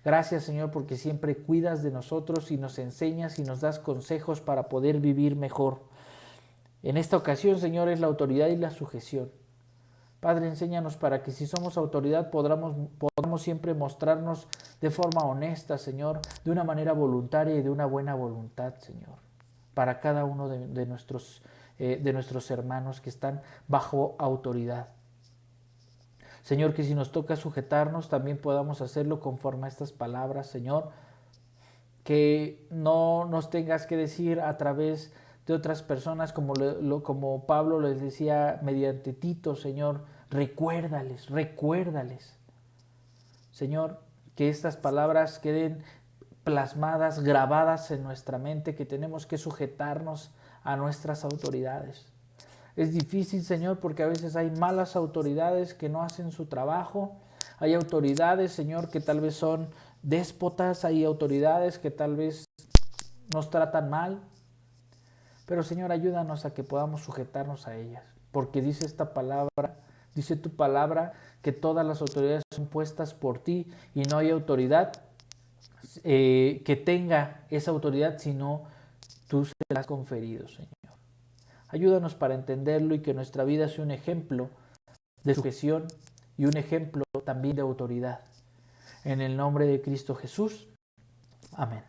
Gracias, Señor, porque siempre cuidas de nosotros y nos enseñas y nos das consejos para poder vivir mejor. En esta ocasión, Señor, es la autoridad y la sujeción. Padre, enséñanos para que si somos autoridad podamos siempre mostrarnos de forma honesta, Señor, de una manera voluntaria y de una buena voluntad, Señor, para cada uno de nuestros hermanos que están bajo autoridad. Señor, que si nos toca sujetarnos, también podamos hacerlo conforme a estas palabras, Señor, que no nos tengas que decir a través de otras personas, como Pablo les decía mediante Tito, Señor, recuérdales, recuérdales. Señor, que estas palabras queden plasmadas, grabadas en nuestra mente, que tenemos que sujetarnos a nuestras autoridades. Es difícil, Señor, porque a veces hay malas autoridades que no hacen su trabajo. Hay autoridades, Señor, que tal vez son déspotas, hay autoridades que tal vez nos tratan mal. Pero, Señor, ayúdanos a que podamos sujetarnos a ellas, porque dice esta palabra, dice tu palabra, que todas las autoridades son puestas por ti y no hay autoridad que tenga esa autoridad sino tú se la has conferido, Señor. Ayúdanos para entenderlo y que nuestra vida sea un ejemplo de sujeción y un ejemplo también de autoridad. En el nombre de Cristo Jesús. Amén.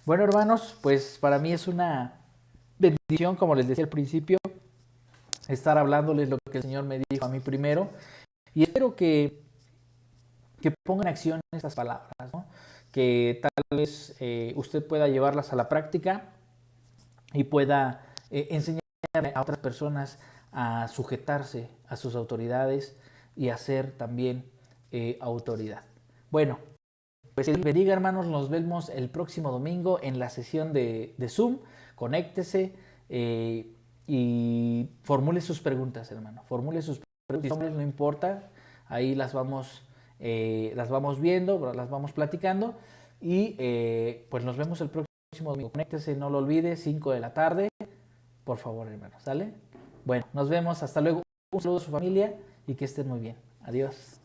Bueno, hermanos, pues para mí es una bendición, como les decía al principio, estar hablándoles lo que el Señor me dijo a mí primero. Y espero que pongan en acción estas palabras, ¿no? Que tal vez usted pueda llevarlas a la práctica y pueda enseñar a otras personas a sujetarse a sus autoridades y a ser también autoridad. Bueno, pues que Dios bendiga, hermanos. Nos vemos el próximo domingo en la sesión de Zoom. Conéctese y formule sus preguntas, hermano. Formule sus preguntas, no importa. Ahí las vamos viendo, las vamos platicando. Y pues nos vemos el próximo domingo. Conéctese, no lo olvide, 5 de la tarde. Por favor, hermano, ¿sale? Bueno, nos vemos. Hasta luego. Un saludo a su familia y que estén muy bien. Adiós.